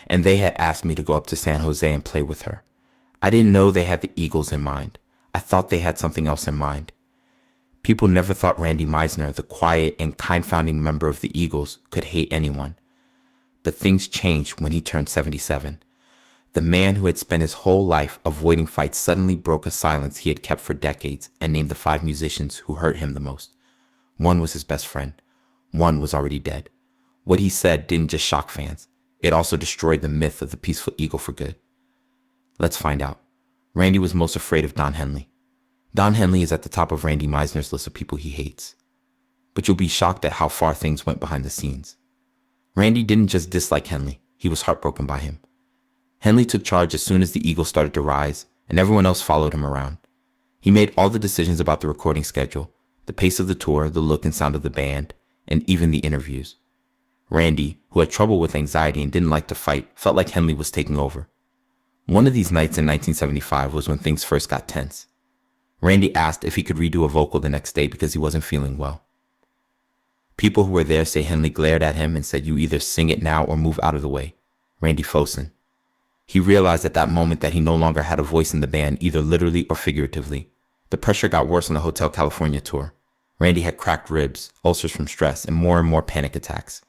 and they had asked me to go up to San Jose and play with her. I didn't know they had the Eagles in mind. I thought they had something else in mind. People never thought Randy Meisner, the quiet and kind-founding member of the Eagles, could hate anyone. But things changed when he turned 77. The man who had spent his whole life avoiding fights suddenly broke a silence he had kept for decades and named the 5 musicians who hurt him the most. One was his best friend. One was already dead. What he said didn't just shock fans. It also destroyed the myth of the peaceful eagle for good. Let's find out. Randy was most afraid of Don Henley. Don Henley is at the top of Randy Meisner's list of people he hates. But you'll be shocked at how far things went behind the scenes. Randy didn't just dislike Henley, he was heartbroken by him. Henley took charge as soon as the Eagles started to rise, and everyone else followed him around. He made all the decisions about the recording schedule, the pace of the tour, the look and sound of the band, and even the interviews. Randy, who had trouble with anxiety and didn't like to fight, felt like Henley was taking over. One of these nights in 1975 was when things first got tense. Randy asked if he could redo a vocal the next day because he wasn't feeling well. People who were there say Henley glared at him and said, "You either sing it now or move out of the way." Randy Fosen. He realized at that moment that he no longer had a voice in the band, either literally or figuratively. The pressure got worse on the Hotel California tour. Randy had cracked ribs, ulcers from stress, and more panic attacks.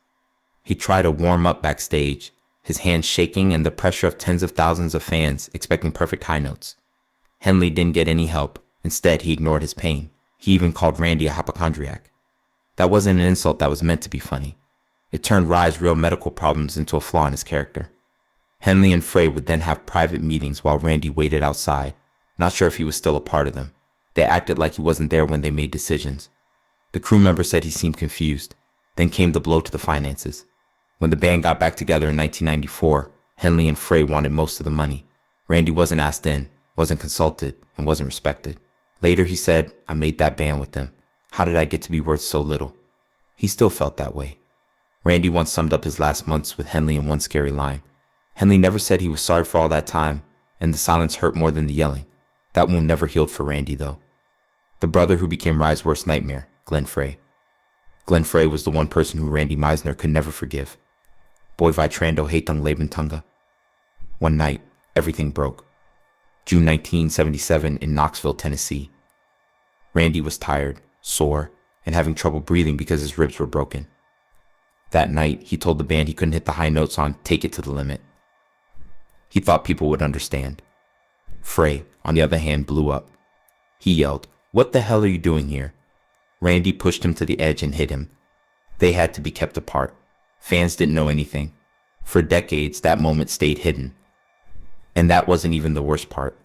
He tried to warm up backstage, his hands shaking and the pressure of tens of thousands of fans expecting perfect high notes. Henley didn't get any help. Instead, he ignored his pain. He even called Randy a hypochondriac. That wasn't an insult that was meant to be funny. It turned Rye's real medical problems into a flaw in his character. Henley and Frey would then have private meetings while Randy waited outside, not sure if he was still a part of them. They acted like he wasn't there when they made decisions. The crew member said he seemed confused. Then came the blow to the finances. When the band got back together in 1994, Henley and Frey wanted most of the money. Randy wasn't asked in, wasn't consulted, and wasn't respected. Later he said, "I made that band with them. How did I get to be worth so little?" He still felt that way. Randy once summed up his last months with Henley in one scary line. Henley never said he was sorry for all that time, and the silence hurt more than the yelling. That wound never healed for Randy, though. The brother who became Rye's worst nightmare, Glenn Frey. Glenn Frey was the one person who Randy Meisner could never forgive. Boy vai trando heitung leben tunga. One night, everything broke. June 1977 in Knoxville, Tennessee. Randy was tired, sore, and having trouble breathing because his ribs were broken. That night, he told the band he couldn't hit the high notes on "Take It to the Limit." He thought people would understand. Frey, on the other hand, blew up. He yelled, "What the hell are you doing here?" Randy pushed him to the edge and hit him. They had to be kept apart. Fans didn't know anything. For decades, that moment stayed hidden. And that wasn't even the worst part.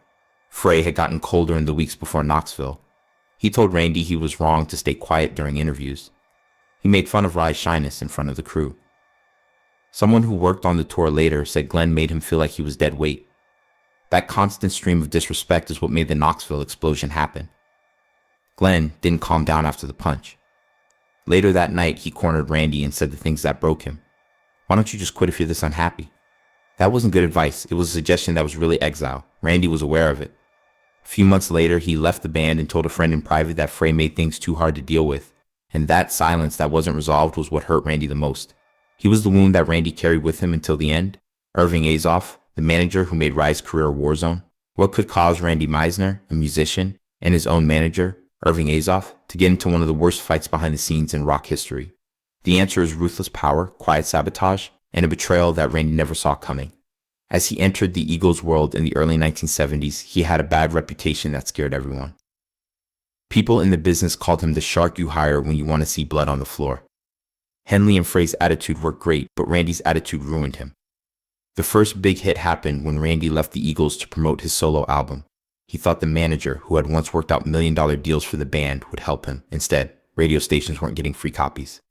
Frey had gotten colder in the weeks before Knoxville. He told Randy he was wrong to stay quiet during interviews. He made fun of Rye's shyness in front of the crew. Someone who worked on the tour later said Glenn made him feel like he was dead weight. That constant stream of disrespect is what made the Knoxville explosion happen. Glenn didn't calm down after the punch. Later that night, he cornered Randy and said the things that broke him. "Why don't you just quit if you're this unhappy?" That wasn't good advice. It was a suggestion that was really exile. Randy was aware of it. A few months later, he left the band and told a friend in private that Frey made things too hard to deal with. And that silence that wasn't resolved was what hurt Randy the most. He was the wound that Randy carried with him until the end. Irving Azoff, the manager who made Rye's career a war zone. What could cause Randy Meisner, a musician, and his own manager, Irving Azoff, to get into one of the worst fights behind the scenes in rock history? The answer is ruthless power, quiet sabotage, and a betrayal that Randy never saw coming. As he entered the Eagles world in the early 1970s, he had a bad reputation that scared everyone. People in the business called him the shark you hire when you want to see blood on the floor. Henley and Frey's attitude worked great, but Randy's attitude ruined him. The first big hit happened when Randy left the Eagles to promote his solo album. He thought the manager, who had once worked out million-dollar deals for the band, would help him. Instead, radio stations weren't getting free copies.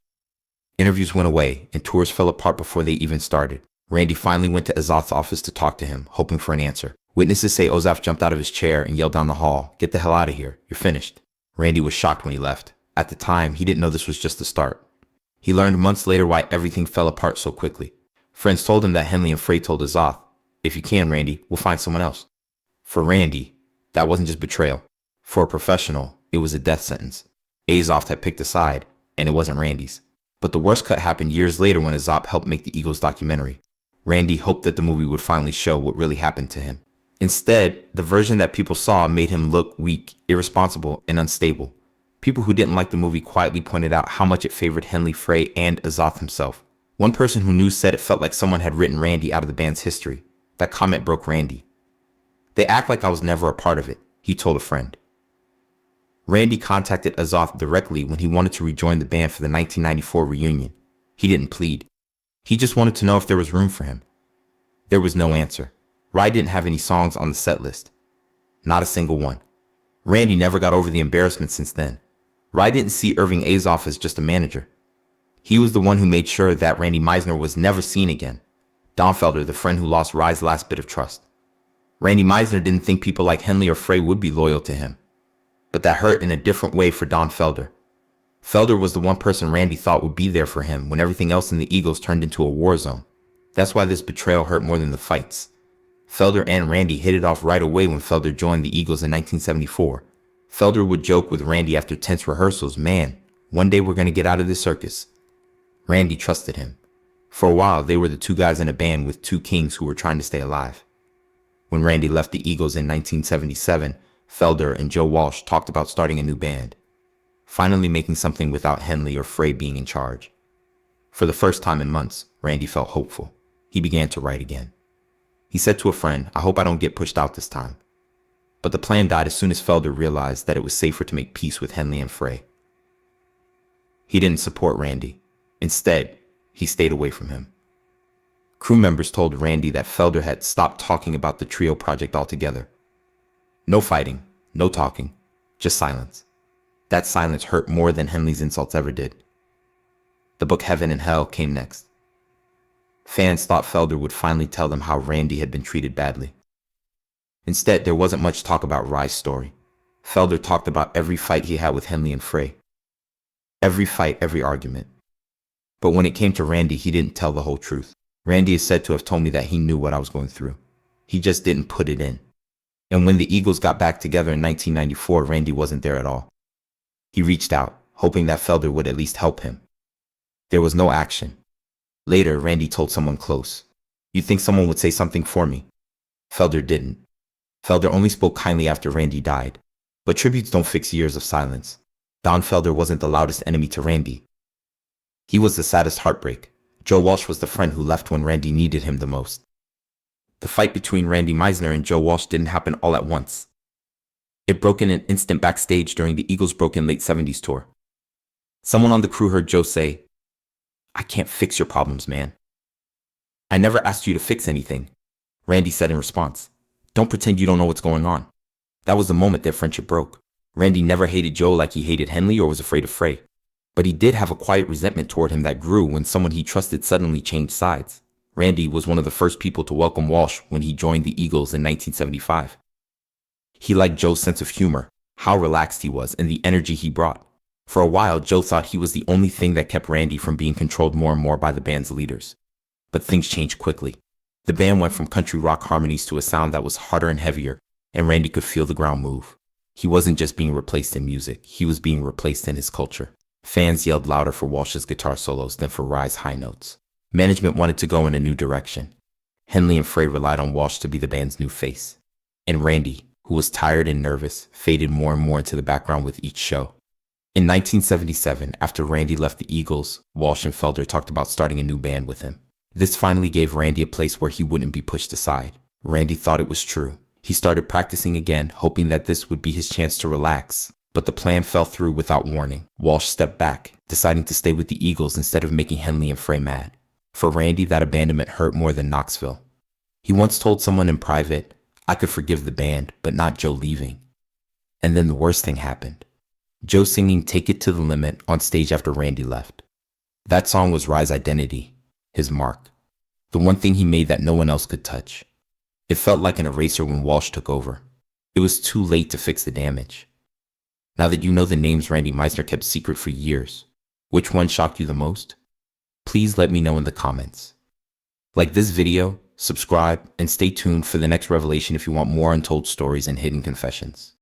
Interviews went away, and tours fell apart before they even started. Randy finally went to Azoff's office to talk to him, hoping for an answer. Witnesses say Azoff jumped out of his chair and yelled down the hall, "Get the hell out of here, you're finished." Randy was shocked when he left. At the time, he didn't know this was just the start. He learned months later why everything fell apart so quickly. Friends told him that Henley and Frey told Azoff, "If you can, Randy, we'll find someone else." For Randy, that wasn't just betrayal. For a professional, it was a death sentence. Azoff had picked a side, and it wasn't Randy's. But the worst cut happened years later when Azoff helped make the Eagles documentary. Randy hoped that the movie would finally show what really happened to him. Instead, the version that people saw made him look weak, irresponsible, and unstable. People who didn't like the movie quietly pointed out how much it favored Henley, Frey, and Azoff himself. One person who knew said it felt like someone had written Randy out of the band's history. That comment broke Randy. "They act like I was never a part of it," he told a friend. Randy contacted Azoff directly when he wanted to rejoin the band for the 1994 reunion. He didn't plead. He just wanted to know if there was room for him. There was no answer. Frey didn't have any songs on the set list. Not a single one. Randy never got over the embarrassment since then. Frey didn't see Irving Azoff as just a manager. He was the one who made sure that Randy Meisner was never seen again. Don Felder, the friend who lost Frey's last bit of trust. Randy Meisner didn't think people like Henley or Frey would be loyal to him. But that hurt in a different way for Don Felder. Felder was the one person Randy thought would be there for him when everything else in the Eagles turned into a war zone. That's why this betrayal hurt more than the fights. Felder and Randy hit it off right away when Felder joined the Eagles in 1974. Felder would joke with Randy after tense rehearsals, "Man, one day we're going to get out of this circus." Randy trusted him. For a while, they were the two guys in a band with two kings who were trying to stay alive. When Randy left the Eagles in 1977, Felder and Joe Walsh talked about starting a new band. Finally making something without Henley or Frey being in charge. For the first time in months, Randy felt hopeful. He began to write again. He said to a friend, "I hope I don't get pushed out this time." But the plan died as soon as Felder realized that it was safer to make peace with Henley and Frey. He didn't support Randy. Instead, he stayed away from him. Crew members told Randy that Felder had stopped talking about the trio project altogether. No fighting, no talking, just silence. That silence hurt more than Henley's insults ever did. The book Heaven and Hell came next. Fans thought Felder would finally tell them how Randy had been treated badly. Instead, there wasn't much talk about Frey's story. Felder talked about every fight he had with Henley and Frey. Every fight, every argument. But when it came to Randy, he didn't tell the whole truth. Randy is said to have told me that he knew what I was going through. He just didn't put it in. And when the Eagles got back together in 1994, Randy wasn't there at all. He reached out, hoping that Felder would at least help him. There was no action. Later, Randy told someone close, "You think someone would say something for me?" Felder didn't. Felder only spoke kindly after Randy died. But tributes don't fix years of silence. Don Felder wasn't the loudest enemy to Randy. He was the saddest heartbreak. Joe Walsh was the friend who left when Randy needed him the most. The fight between Randy Meisner and Joe Walsh didn't happen all at once. It broke in an instant backstage during the Eagles' broken late 70s tour. Someone on the crew heard Joe say, "I can't fix your problems, man." "I never asked you to fix anything," Randy said in response. "Don't pretend you don't know what's going on." That was the moment their friendship broke. Randy never hated Joe like he hated Henley or was afraid of Frey. But he did have a quiet resentment toward him that grew when someone he trusted suddenly changed sides. Randy was one of the first people to welcome Walsh when he joined the Eagles in 1975. He liked Joe's sense of humor, how relaxed he was, and the energy he brought. For a while, Joe thought he was the only thing that kept Randy from being controlled more and more by the band's leaders. But things changed quickly. The band went from country rock harmonies to a sound that was harder and heavier, and Randy could feel the ground move. He wasn't just being replaced in music, he was being replaced in his culture. Fans yelled louder for Walsh's guitar solos than for Frey's high notes. Management wanted to go in a new direction. Henley and Frey relied on Walsh to be the band's new face. And Randy, who was tired and nervous, faded more and more into the background with each show. In 1977, after Randy left the Eagles, Walsh and Felder talked about starting a new band with him. This finally gave Randy a place where he wouldn't be pushed aside. Randy thought it was true. He started practicing again, hoping that this would be his chance to relax. But the plan fell through without warning. Walsh stepped back, deciding to stay with the Eagles instead of making Henley and Frey mad. For Randy, that abandonment hurt more than Knoxville. He once told someone in private, "I could forgive the band, but not Joe leaving." And then the worst thing happened. Joe singing "Take It to the Limit" on stage after Randy left. That song was Frey's identity, his mark. The one thing he made that no one else could touch. It felt like an eraser when Walsh took over. It was too late to fix the damage. Now that you know the names Randy Meisner kept secret for years, which one shocked you the most? Please let me know in the comments. Like this video, subscribe, and stay tuned for the next revelation if you want more untold stories and hidden confessions.